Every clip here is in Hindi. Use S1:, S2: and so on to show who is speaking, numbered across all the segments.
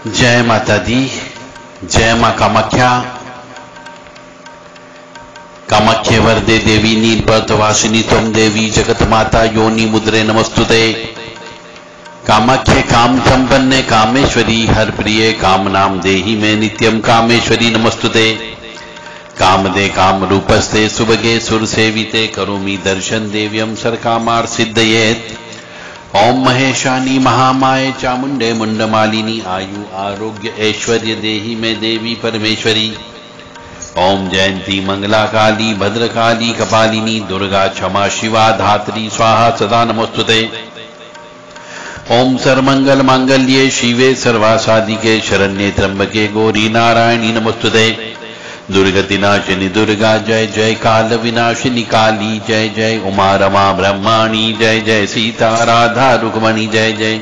S1: जय माता दी, जय मां कामाख्या। कामाख्ये वरदे देवी नीलपर्वतवासिनी त्वं देवी जगत माता योनि मुद्रे नमस्तुते। कामाख्ये काम संपन्ने कामेश्वरी हर प्रिये काम नाम देहि में नित्यम कामेश्वरी नमस्तुते। कामदे काम रूपस्ते सुभगे सुर सेविते करोमि दर्शन देव्यम सरकामार सिद्धयेत्। ओम महेशानी महामाये चामुंडे मुंडमालिनी आयु आरोग्य ऐश्वर्य देहि में देवी परमेश्वरी। ओम जयंती मंगला काली भद्रकाली कपालिनी दुर्गा क्षमा शिवा धात्री स्वाहा सदा नमोस्तुते। ओम सर्वमंगल मांगल्ये शिवे सर्वासादिके शरण्ये त्र्यंबके गौरी नारायणी नमोस्तुते। दुर्गति नाशिनी दुर्गा जय जय, काल विनाशिनी काली जय जय, उमा रमा ब्रह्माणी जय जय, सीता राधा रुक्मणी जय जय।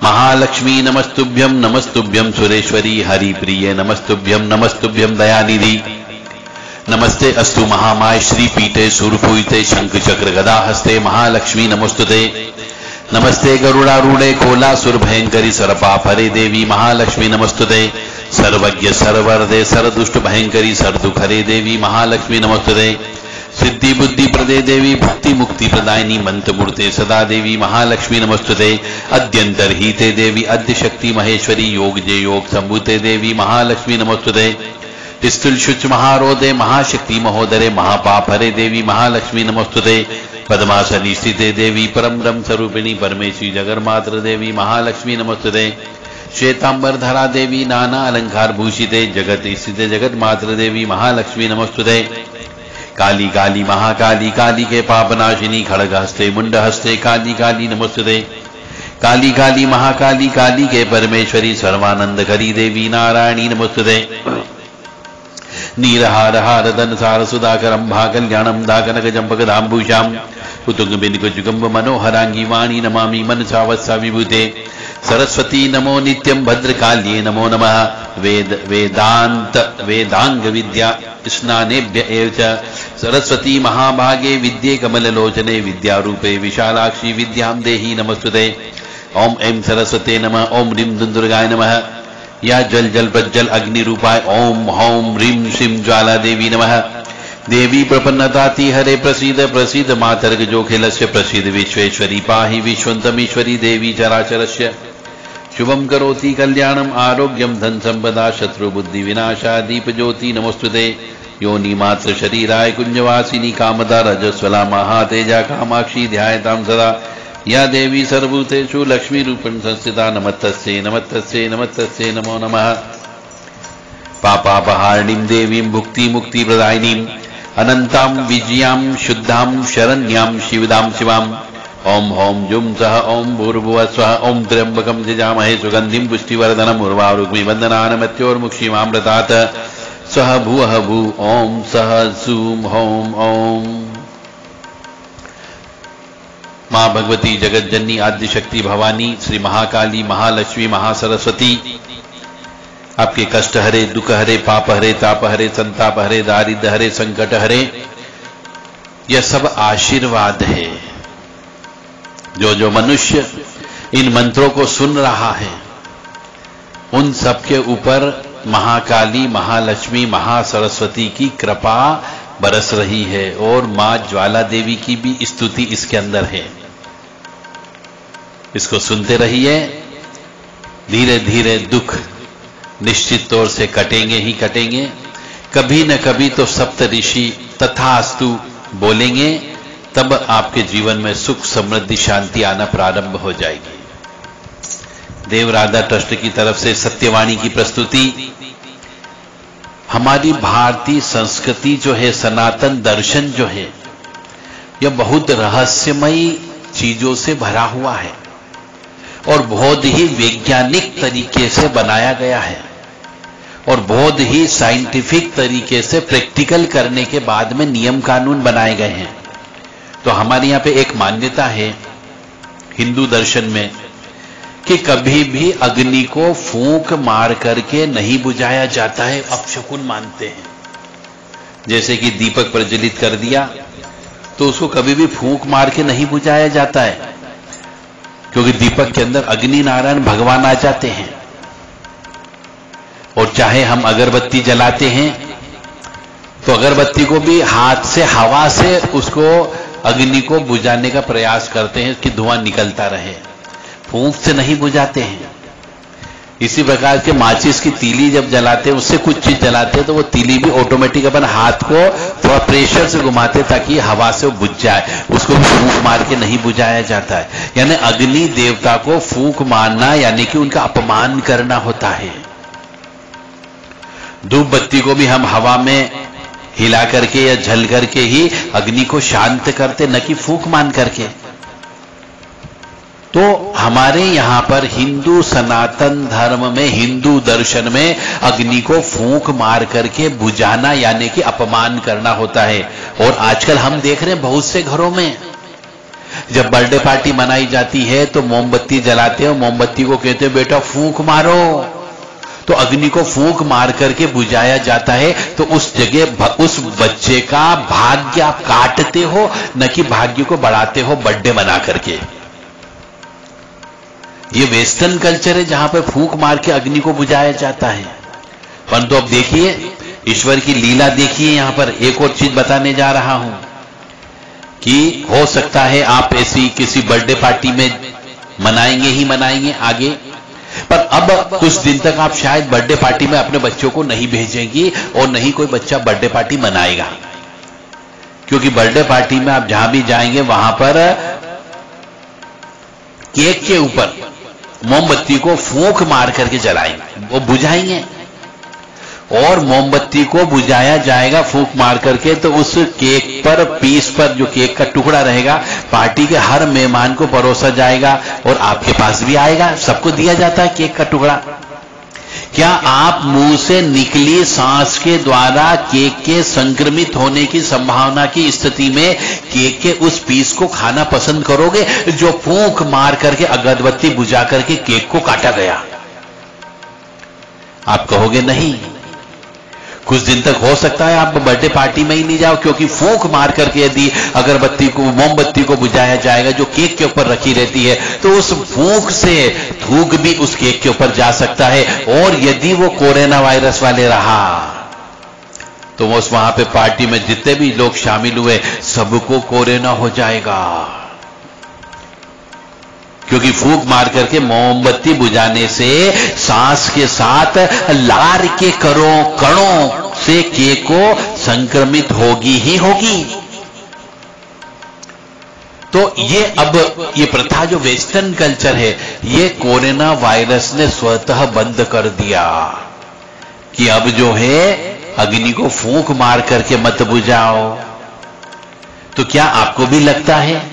S1: महालक्ष्मी नमस्तुभ्यं नमस्तुभ्यं, सुरेश्वरी हरिप्रिय नमस्तुभ्यं नमस्तुभ्यं, दयानिधि नमस्ते अस्तु महामाय श्रीपीठे सुरपूजिते शंख चक्र गदा हस्ते महालक्ष्मी नमोस्तुते। नमस्ते गरुड़ारूढ़े कोलासुर भयंकरी सर्पापहरे देवी महालक्ष्मी नमस्तुते। सर्वज्ञ सर्वरदे सरदुष्ट भयंकरी सरदुखरे देवी महालक्ष्मी नमस्तुते। सिद्धि बुद्धि प्रदे देवी भक्ति मुक्ति प्रदायिनी मंत्र मूर्ते सदा देवी महालक्ष्मी नमस्तुते। अद्यंतर हिते देवी अद्य शक्ति महेश्वरी योग जय योग संभूते देवी महालक्ष्मी नमस्तुते। स्तुल शुच महारोदे महाशक्ति महोदरे महापाप हरे देवी महालक्ष्मी नमस्तुते। पद्मासनी स्थिते देवी परम ब्रह्म स्वरूपिणी परमेश्वरी जगन्मात्र देवी महालक्ष्मी नमस्तुते। श्वेतांबर धरा देवी नाना अलंकार भूषिते जगत स्थित जगत मात्र देवी महालक्ष्मी नमस्तुते। काली काली महाकाली काली के पापनाशिनी खड़ग हस्ते मुंड हस्ते काली काली नमस्तुते। काली काली महाकाली काली के परमेश्वरी सर्वानंद करी देवी नारायणी नमस्तुते। नीरहार हार धन सार सुधाकरम भा कल्याणम दाकनक चंपक दाम्बूषाम कुतुंग बिंदु जुगम्ब मनोहरांगी वाणी नमामि मनसा वत्सा विभूते। सरस्वती नमो नित्यं भद्रकाल्ये नमो नमः। वेदांत वेदांग विद्या स्नानेभ्य एव च सरस्वती महाभागे विद्ये कमललोचने विद्यारूपे विशालाक्षी विद्यां देहि नमस्तुते। ओम ऐं सरस्वते नमः। ओम ह्रीं दुर्गाय नमः। या जल जल प्रज्वल अग्नि रूपाय ओम हौं ह्रीं श्रीं ज्वाला देवी नमः। देवी प्रपन्नताति हरे प्रसीद प्रसीद मातर्ग जोखिलस्य प्रसीद विश्वेश्वरी पाहि विश्वन्तमीश्वरी देवी चराचरस्य। शुभं करोति कल्याणम आरोग्यम धन संपदा शत्रु बुद्धि विनाशा दीप ज्योति नमोस्तुते। योनि मात्र शरीराय कुंजवासिनी कामदा रजस्वला महातेजा कामाक्षी ध्यायतां सदा। या देवी सर्वभूतेषु लक्ष्मी रूपेण संस्थिता नमस्तस्यै नमस्तस्यै नमस्तस्यै नमो नमः। पापापहारिणीं देवीं भुक्ति मुक्ति प्रदायिनीं अनंतां विजयां शुद्धां शरण्यां शिवदां शिवाम्। ओम होम जुम सह ओम भूर्भुवः स्वः। ओम त्र्यंबकं यजामहे सुगंधिं पुष्टिवर्धनम् उर्वारुक्मि बन्धनानमृत्योर्मुक्षीमामृतात्। स्वः भुवः भू ओम सह सूम होम ओम। मां भगवती जगत जननी आद्य शक्ति भवानी श्री महाकाली महालक्ष्मी महासरस्वती आपके कष्ट हरे दुख हरे पाप हरे ताप हरे संताप हरे दारिद्र हरे संकट हरे। यह सब आशीर्वाद है। जो जो मनुष्य इन मंत्रों को सुन रहा है उन सबके ऊपर महाकाली महालक्ष्मी महासरस्वती की कृपा बरस रही है और मां ज्वाला देवी की भी स्तुति इसके अंदर है। इसको सुनते रहिए। धीरे धीरे दुख निश्चित तौर से कटेंगे ही कटेंगे। कभी न कभी तो सप्त ऋषि तथास्तु बोलेंगे, तब आपके जीवन में सुख समृद्धि शांति आना प्रारंभ हो जाएगी। देव राधा ट्रस्ट की तरफ से सत्यवाणी की प्रस्तुति। हमारी भारतीय संस्कृति जो है, सनातन दर्शन जो है, यह बहुत रहस्यमयी चीजों से भरा हुआ है और बहुत ही वैज्ञानिक तरीके से बनाया गया है और बहुत ही साइंटिफिक तरीके से प्रैक्टिकल करने के बाद में नियम कानून बनाए गए हैं। तो हमारे यहां पे एक मान्यता है हिंदू दर्शन में कि कभी भी अग्नि को फूंक मार करके नहीं बुझाया जाता है, अपशकुन मानते हैं। जैसे कि दीपक प्रज्वलित कर दिया तो उसको कभी भी फूंक मार के नहीं बुझाया जाता है, क्योंकि दीपक के अंदर अग्नि नारायण भगवान आ जाते हैं। और चाहे हम अगरबत्ती जलाते हैं तो अगरबत्ती को भी हाथ से, हवा से उसको अग्नि को बुझाने का प्रयास करते हैं कि धुआं निकलता रहे, फूंक से नहीं बुझाते हैं। इसी प्रकार के माचिस की तीली जब जलाते हैं, उससे कुछ चीज जलाते हैं तो वो तीली भी ऑटोमेटिक अपन हाथ को थोड़ा प्रेशर से घुमाते ताकि हवा से वो बुझ जाए, उसको भी फूंक मार के नहीं बुझाया जाता है। यानी अग्नि देवता को फूंक मारना यानी कि उनका अपमान करना होता है। धूप बत्ती को भी हम हवा में हिला करके या झल करके ही अग्नि को शांत करते, न कि फूंक मान करके। तो हमारे यहां पर हिंदू सनातन धर्म में, हिंदू दर्शन में अग्नि को फूंक मार करके बुझाना यानी कि अपमान करना होता है। और आजकल हम देख रहे हैं बहुत से घरों में जब बर्थडे पार्टी मनाई जाती है तो मोमबत्ती जलाते हैं, मोमबत्ती को कहते हैं बेटा फूंक मारो, तो अग्नि को फूंक मार करके बुझाया जाता है। तो उस जगह उस बच्चे का भाग्य आप काटते हो, न कि भाग्य को बढ़ाते हो बर्थडे मना करके। ये वेस्टर्न कल्चर है जहां पर फूंक मार के अग्नि को बुझाया जाता है। परंतु अब देखिए ईश्वर की लीला देखिए। यहां पर एक और चीज बताने जा रहा हूं कि हो सकता है आप ऐसी किसी बर्थडे पार्टी में मनाएंगे ही मनाएंगे आगे, पर अब कुछ दिन तक आप शायद बर्थडे पार्टी में अपने बच्चों को नहीं भेजेंगी और नहीं कोई बच्चा बर्थडे पार्टी मनाएगा। क्योंकि बर्थडे पार्टी में आप जहां भी जाएंगे वहां पर केक के ऊपर मोमबत्ती को फूंक मार करके जलाएंगे, वो बुझाएंगे और मोमबत्ती को बुझाया जाएगा फूंक मार करके। तो उस केक पर, पीस पर जो केक का टुकड़ा रहेगा, पार्टी के हर मेहमान को परोसा जाएगा और आपके पास भी आएगा। सबको दिया जाता है केक का टुकड़ा। क्या आप मुंह से निकली सांस के द्वारा केक के संक्रमित होने की संभावना की स्थिति में केक के उस पीस को खाना पसंद करोगे जो फूंक मार करके अगरबत्ती बुझा करके केक को काटा गया? आप कहोगे नहीं। कुछ दिन तक हो सकता है आप बर्थडे पार्टी में ही नहीं जाओ, क्योंकि फूंक मार करके यदि अगरबत्ती को, मोमबत्ती को बुझाया जाएगा जो केक के ऊपर रखी रहती है, तो उस फूंक से थूक भी उस केक के ऊपर जा सकता है। और यदि वो कोरोना वायरस वाले रहा तो उस वहां पे पार्टी में जितने भी लोग शामिल हुए सबको कोरोना हो जाएगा। क्योंकि फूंक मार करके मोमबत्ती बुझाने से सांस के साथ लार के कणों से केक को संक्रमित होगी ही होगी। तो ये अब ये प्रथा जो वेस्टर्न कल्चर है, ये कोरोना वायरस ने स्वतः बंद कर दिया कि अब जो है अग्नि को फूंक मार करके मत बुझाओ। तो क्या आपको भी लगता है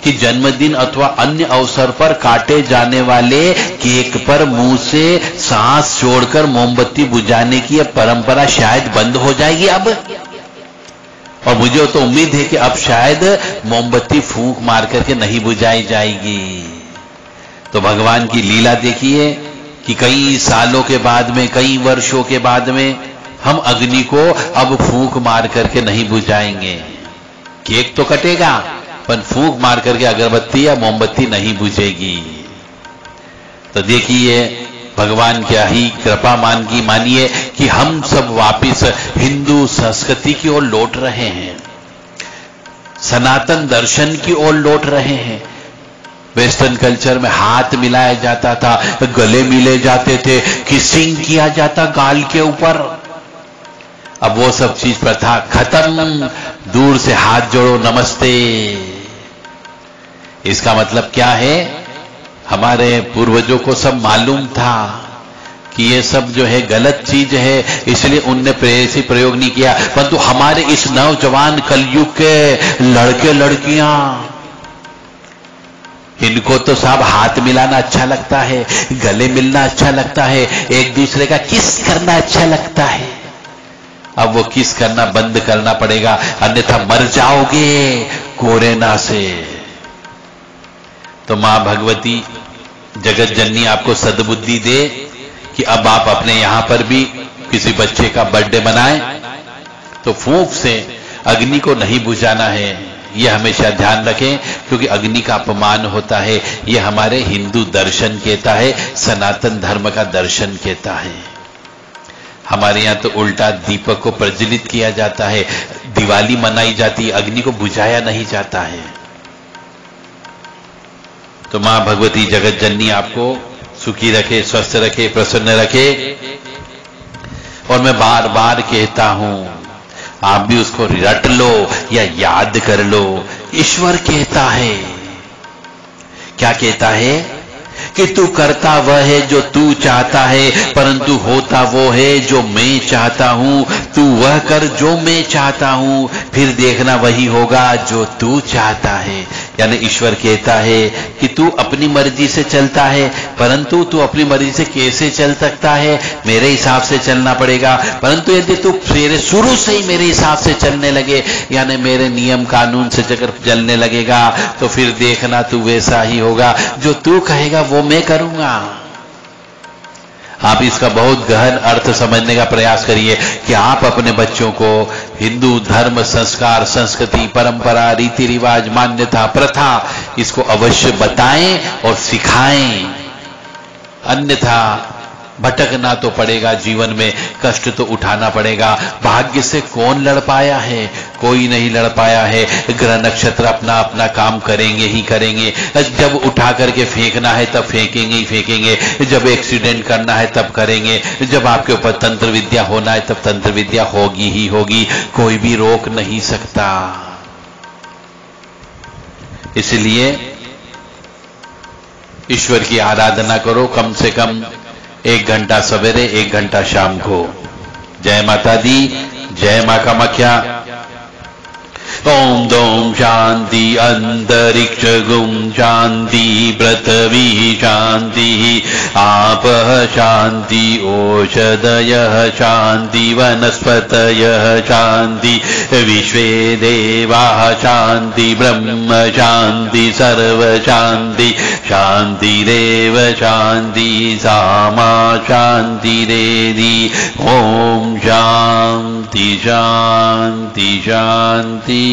S1: कि जन्मदिन अथवा अन्य अवसर पर काटे जाने वाले केक पर मुंह से सांस छोड़कर मोमबत्ती बुझाने की परंपरा शायद बंद हो जाएगी अब? और मुझे तो उम्मीद है कि अब शायद मोमबत्ती फूंक मार करके नहीं बुझाई जाएगी। तो भगवान की लीला देखिए कि कई सालों के बाद में, कई वर्षों के बाद में हम अग्नि को अब फूंक मार करके नहीं बुझाएंगे। केक तो कटेगा पर फूंक मार करके अगरबत्ती या मोमबत्ती नहीं बुझेगी। तो देखिए भगवान क्या ही कृपा मानिए कि हम सब वापिस हिंदू संस्कृति की ओर लौट रहे हैं, सनातन दर्शन की ओर लौट रहे हैं। वेस्टर्न कल्चर में हाथ मिलाया जाता था, गले मिले जाते थे, किसिंग किया जाता गाल के ऊपर। अब वो सब चीज प्रथा खत्म। दूर से हाथ जोड़ो, नमस्ते। इसका मतलब क्या है? हमारे पूर्वजों को सब मालूम था कि ये सब जो है गलत चीज है, इसलिए उनने ऐसी प्रयोग नहीं किया। परंतु हमारे इस नौजवान कलयुग के लड़के लड़कियां, इनको तो सब हाथ मिलाना अच्छा लगता है, गले मिलना अच्छा लगता है, एक दूसरे का किस करना अच्छा लगता है। अब वो किस करना बंद करना पड़ेगा, अन्यथा मर जाओगे कोरोना से। तो मां भगवती जगत जननी आपको सद्बुद्धि दे कि अब आप अपने यहां पर भी किसी बच्चे का बर्थडे मनाएं तो फूंक से अग्नि को नहीं बुझाना है, यह हमेशा ध्यान रखें, क्योंकि अग्नि का अपमान होता है। यह हमारे हिंदू दर्शन कहता है, सनातन धर्म का दर्शन कहता है। हमारे यहां तो उल्टा दीपक को प्रज्वलित किया जाता है, दिवाली मनाई जाती है, अग्नि को बुझाया नहीं जाता है। तो मां भगवती जगत जननी आपको सुखी रखे, स्वस्थ रखे, प्रसन्न रखे। और मैं बार बार कहता हूं, आप भी उसको रट लो या याद कर लो। ईश्वर कहता है, क्या कहता है? कि तू करता वह है जो तू चाहता है, परंतु होता वो है जो मैं चाहता हूं। तू वह कर जो मैं चाहता हूं, फिर देखना वही होगा जो तू चाहता है। यानी ईश्वर कहता है कि तू अपनी मर्जी से चलता है, परंतु तू अपनी मर्जी से कैसे चल सकता है? मेरे हिसाब से चलना पड़ेगा। परंतु यदि तू शुरू से ही मेरे हिसाब से चलने लगे, यानी मेरे नियम कानून से अगर चलने लगेगा, तो फिर देखना तू वैसा ही होगा। जो तू कहेगा वो मैं करूंगा। आप इसका बहुत गहन अर्थ समझने का प्रयास करिए कि आप अपने बच्चों को हिंदू धर्म, संस्कार, संस्कृति, परंपरा, रीति रिवाज, मान्यता, प्रथा, इसको अवश्य बताएं और सिखाएं। अन्यथा भटकना तो पड़ेगा, जीवन में कष्ट तो उठाना पड़ेगा। भाग्य से कौन लड़ पाया है? कोई नहीं लड़ पाया है। ग्रह नक्षत्र अपना अपना काम करेंगे ही करेंगे। जब उठा करके फेंकना है तब फेंकेंगे ही फेंकेंगे, जब एक्सीडेंट करना है तब करेंगे, जब आपके ऊपर तंत्र विद्या होना है तब तंत्र विद्या होगी ही होगी। कोई भी रोक नहीं सकता। इसलिए ईश्वर की आराधना करो, कम से कम 1 घंटा सवेरे, 1 घंटा शाम को। जय माता दी, जय मां कामाख्या। ओम दोम शांति अंतरिक्ष गुम शांति पृथ्वी शांति आपः शांति ओषधयः शांति वनस्पतयः शांति विश्वे देवाः शांति ब्रह्म शांति सर्व शांति शांतिरेव शांति सामा शांतिरेधि। ओम शांति शांति शांति।